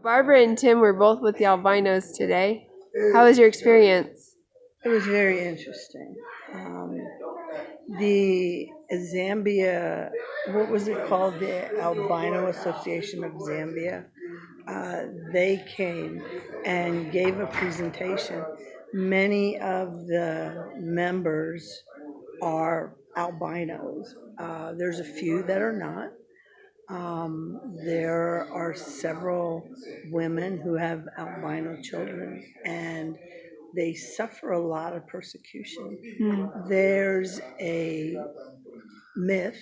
Barbara and Tim were both with the Albinos today. How was your experience? It was very interesting. The Zambia, what was it called? The Albino Association of Zambia. They came and gave a presentation. Many of the members are albinos. There's a few that are not. There are several women who have albino children, and they suffer a lot of persecution. There's a myth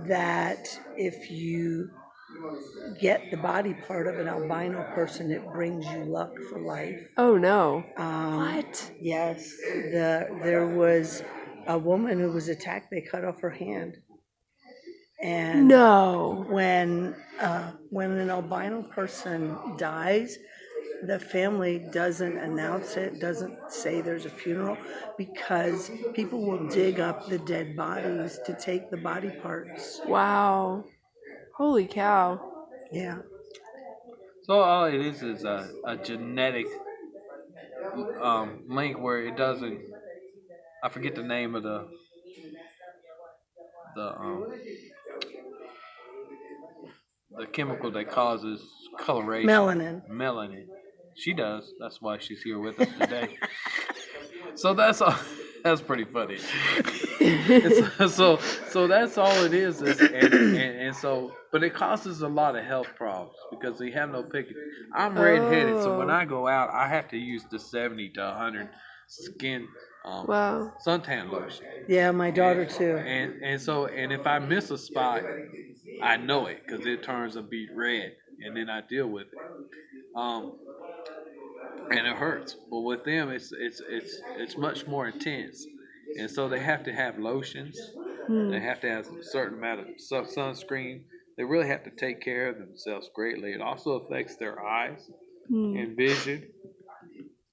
that if you get the body part of an albino person, it brings you luck for life. Oh no. What? Yes. There was a woman who was attacked. They cut off her hand. And No. when an albino person dies, the family doesn't announce it, doesn't say there's a funeral, because people will dig up the dead bodies to take the body parts. Wow. Holy cow. Yeah. So all it is a genetic link where it doesn't. I forget the name of the the chemical that causes coloration. Melanin. She does. That's why she's here with us today. So that's all. That's pretty funny. so that's all it is and so, but it causes a lot of health problems because we have no pigment. I'm redheaded, so when I go out, I have to use the 70 to 100 skin suntan lotion. Yeah, my daughter too. And if I miss a spot, I know it because it turns a beet red, and then I deal with it. And it hurts. But with them, it's much more intense, and so they have to have lotions. They have to have a certain amount of sunscreen. They really have to take care of themselves greatly. It also affects their eyes and vision,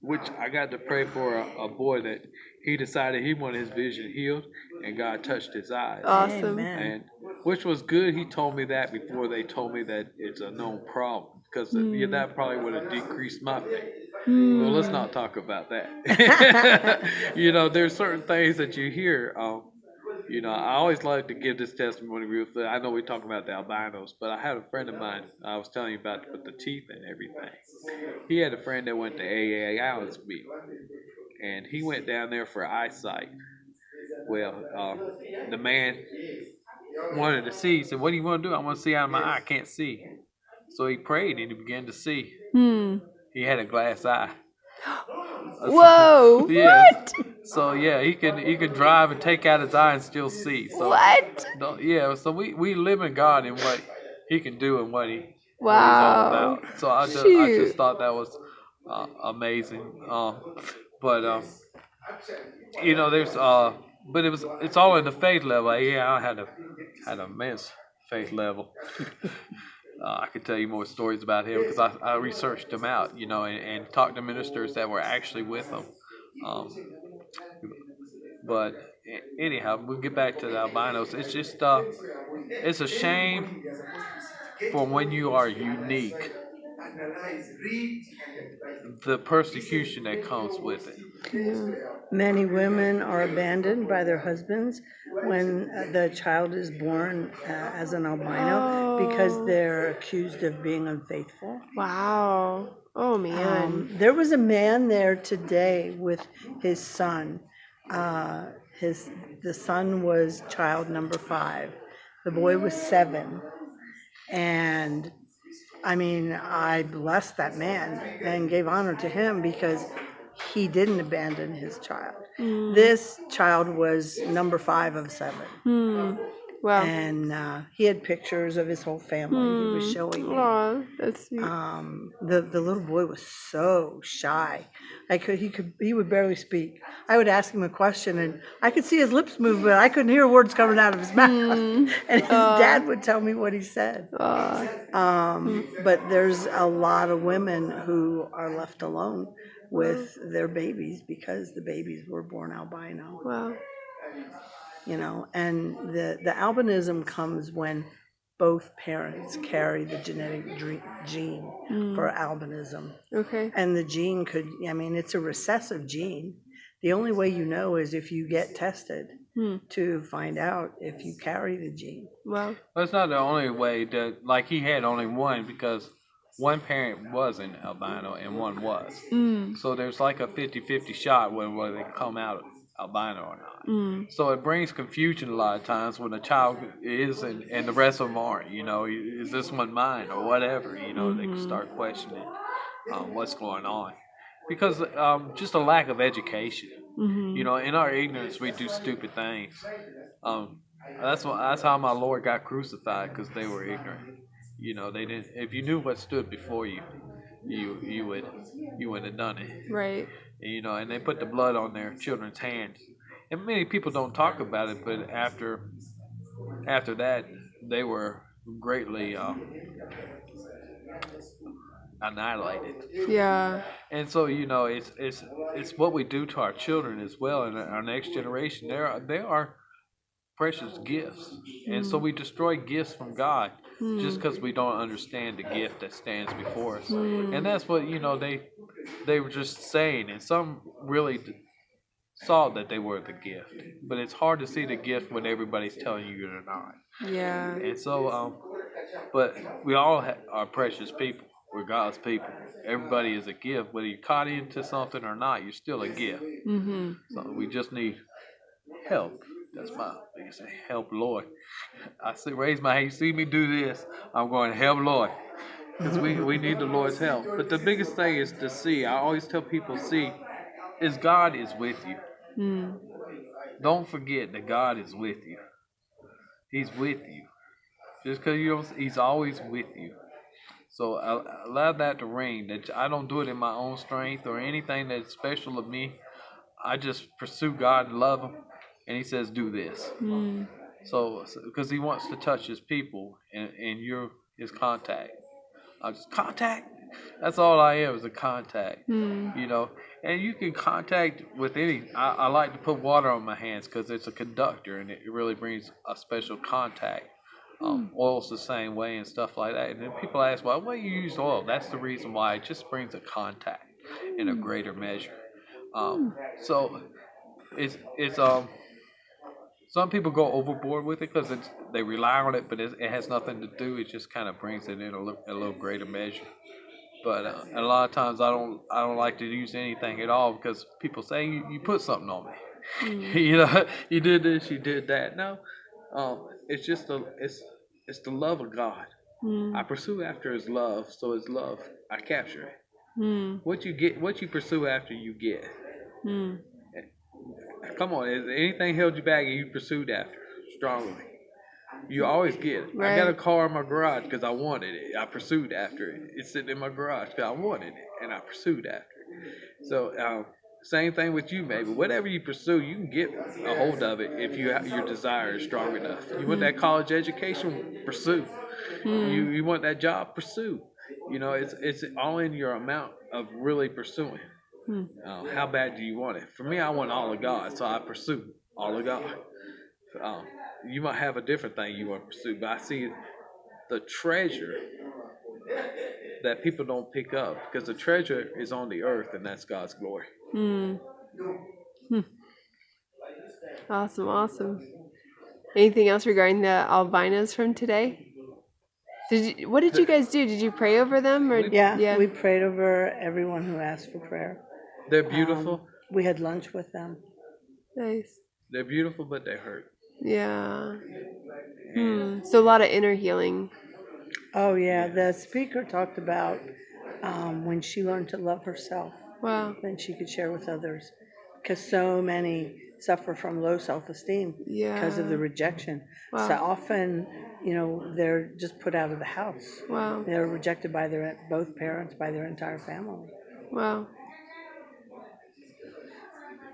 which I got to pray for a boy that he decided he wanted his vision healed, and God touched his eyes. Awesome. And which was good. He told me that before they told me that it's a known problem, because that probably would have decreased my faith. Well, let's not talk about that. There's certain things that you hear. I always like to give this testimony real fast. I know we're talking about the albinos, but I had a friend of mine I was telling you about with the teeth and everything. He had a friend that went to AA Islands Beach, and he went down there for eyesight. Well, the man wanted to see. He said, "What do you want to do?" "I want to see out of my eye. I can't see." So he prayed and he began to see. He had a glass eye. Whoa! What? So yeah, he can drive and take out his eye and still see. So, what? So we live in God and what He can do and what He's all about. So I just thought that was amazing. There's but it's all in the faith level. Yeah, I had an immense faith level. I could tell you more stories about him because I researched him out, and talked to ministers that were actually with him. But anyhow, we'll get back to the albinos. It's just, it's a shame for when you are unique, the persecution that comes with it. Many women are abandoned by their husbands when the child is born as an albino because they're accused of being unfaithful. Wow. Oh, man. There was a man there today with his son. The son was child number 5. The boy was 7. And I blessed that man and gave honor to him because he didn't abandon his child. This child was number 5 of 7. Wow. And he had pictures of his whole family. He was showing me. Aw, that's sweet. The little boy was so shy. He would barely speak. I would ask him a question and I could see his lips move, but I couldn't hear words coming out of his mouth. And his dad would tell me what he said. But there's a lot of women who are left alone with their babies because the babies were born albino. Wow. And the albinism comes when both parents carry the genetic gene for albinism. Okay. And the gene could, I mean, it's a recessive gene. The only way you know is if you get tested to find out if you carry the gene. Wow. That's not the only way that, like, he had only one because one parent wasn't albino and one was. So there's like a 50-50 shot whether they come out albino or not. So it brings confusion a lot of times when a child is and the rest of them aren't. You know, is this one mine or whatever? You know, they can start questioning what's going on. Because just a lack of education. You know, in our ignorance, we do stupid things. That's how my Lord got crucified, because they were ignorant. You know, they didn't. If you knew what stood before you, you would have done it. Right. You know, and they put the blood on their children's hands. And many people don't talk about it, but after that, they were greatly annihilated. Yeah. And so, you know, it's what we do to our children as well, and our next generation. They are precious gifts, and so we destroy gifts from God just because we don't understand the gift that stands before us. And that's what, you know, they were just saying, and some really saw that they were the gift, but it's hard to see the gift when everybody's telling you they're not. Yeah. And so, but we all are precious people. We're God's people. Everybody is a gift. Whether you're caught into something or not, you're still a gift. So we just need help. That's my biggest thing. Help, Lord. Raise my hand. You see me do this, I'm going to help, Lord. Because we need the Lord's help. But the biggest thing is to see. I always tell people, is God is with you. Don't forget that God is with you. He's with you. Just because you don't, He's always with you. So allow that to ring. That I don't do it in my own strength or anything that's special of me. I just pursue God and love Him, and He says, "Do this." So because He wants to touch His people, and you're His contact. I just contact. That's all I am, is a contact. You know, and you can contact with any. I like to put water on my hands because it's a conductor, and it really brings a special contact. Oil's the same way and stuff like that. And then people ask, well, why do you use oil? That's the reason why. It just brings a contact in a greater measure. So it's some people go overboard with it because they rely on it, but it has nothing to do. It just kind of brings it in a little greater measure. But a lot of times I don't like to use anything at all because people say you put something on me. You know, you did this, you did that. No, it's just it's the love of God. I pursue after His love, so His love I capture it. What you pursue after, you get. Come on, has anything held you back and you pursued after strongly? You always get it. Right. I got a car in my garage because I wanted it. I pursued after it. It's sitting in my garage because I wanted it, and I pursued after it. So, same thing with you, maybe. Whatever you pursue, you can get a hold of it if your desire is strong enough. You want that college education? Pursue. You want that job? Pursue. You know, it's all in your amount of really pursuing. How bad do you want it? For me, I want all of God, so I pursue all of God. You might have a different thing you want to pursue, but I see the treasure that people don't pick up, because the treasure is on the earth, and that's God's glory. Awesome. Anything else regarding the albinos from today? What did you guys do? Did you pray over them, or Yeah, we prayed over everyone who asked for prayer. They're beautiful. We had lunch with them. Nice. They're beautiful, but they hurt. Yeah. So a lot of inner healing. Oh yeah, the speaker talked about when she learned to love herself, Wow. then she could share with others. Because so many suffer from low self-esteem because of the rejection. Wow. So often, you know, they're just put out of the house. Wow. They're rejected by both parents, by their entire family. Wow.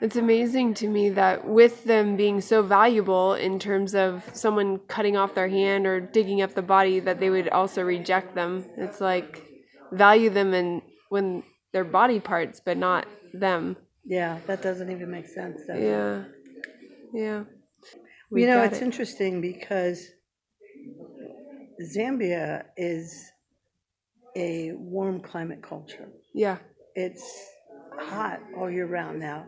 It's amazing to me that with them being so valuable in terms of someone cutting off their hand or digging up the body, that they would also reject them. It's like value them when they're body parts, but not them. Yeah, that doesn't even make sense, does it? Yeah. You know, it's interesting because Zambia is a warm climate culture. Yeah. It's hot all year round now.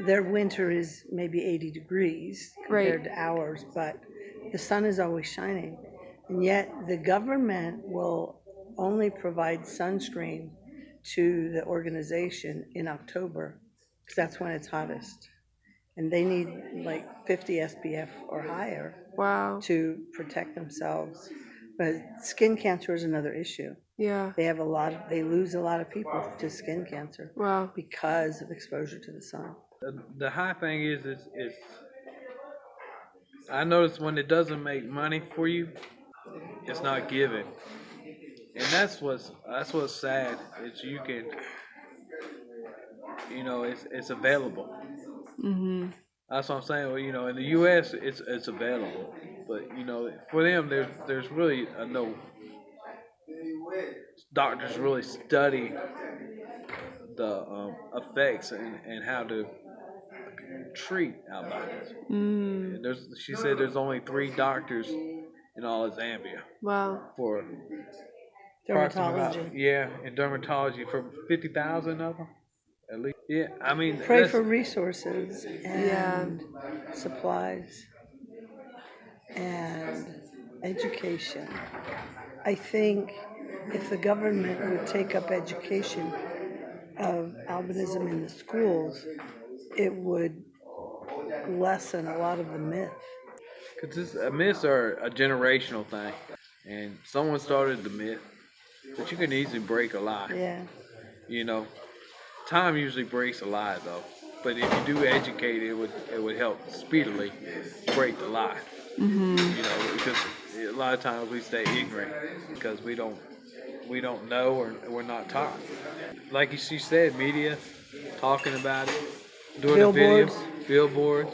Their winter is maybe 80 degrees compared to ours, but the sun is always shining. And yet the government will only provide sunscreen to the organization in October, because that's when it's hottest. And they need like 50 SPF or higher Wow. to protect themselves. But skin cancer is another issue. Yeah. They lose a lot of people to skin cancer Wow. because of exposure to the sun. The high thing is I notice when it doesn't make money for you, it's not given, and that's what's sad. Is you can, it's available. Mm-hmm. That's what I'm saying. Well, in the U.S. it's available, but for them there's really no doctors really study the effects and how to treat albinos. Mm. And she said there's only 3 doctors in all of Zambia Wow. for Dermatology. in dermatology for 50,000 of them at least. Yeah, I mean Pray for resources and Yeah. supplies and education. I think if the government would take up education of albinism in the schools, it would lessen a lot of the myth. because myths are a generational thing, and someone started the myth, but you can easily break a lie. Yeah. You know, time usually breaks a lie though, but if you do educate, it would help speedily break the lie. Mm-hmm. Because a lot of times we stay ignorant because we don't know or we're not taught. Like she said, media talking about it, doing a video, billboards,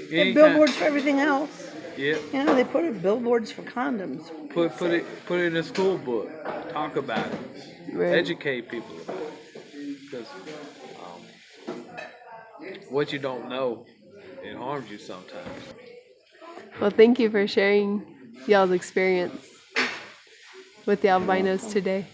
They any have kind. billboards for everything else. Yep. They put up billboards for condoms. Put it in a school book. Talk about it. Right. Educate people about it. Because what you don't know, it harms you sometimes. Well, thank you for sharing y'all's experience with the albinos today.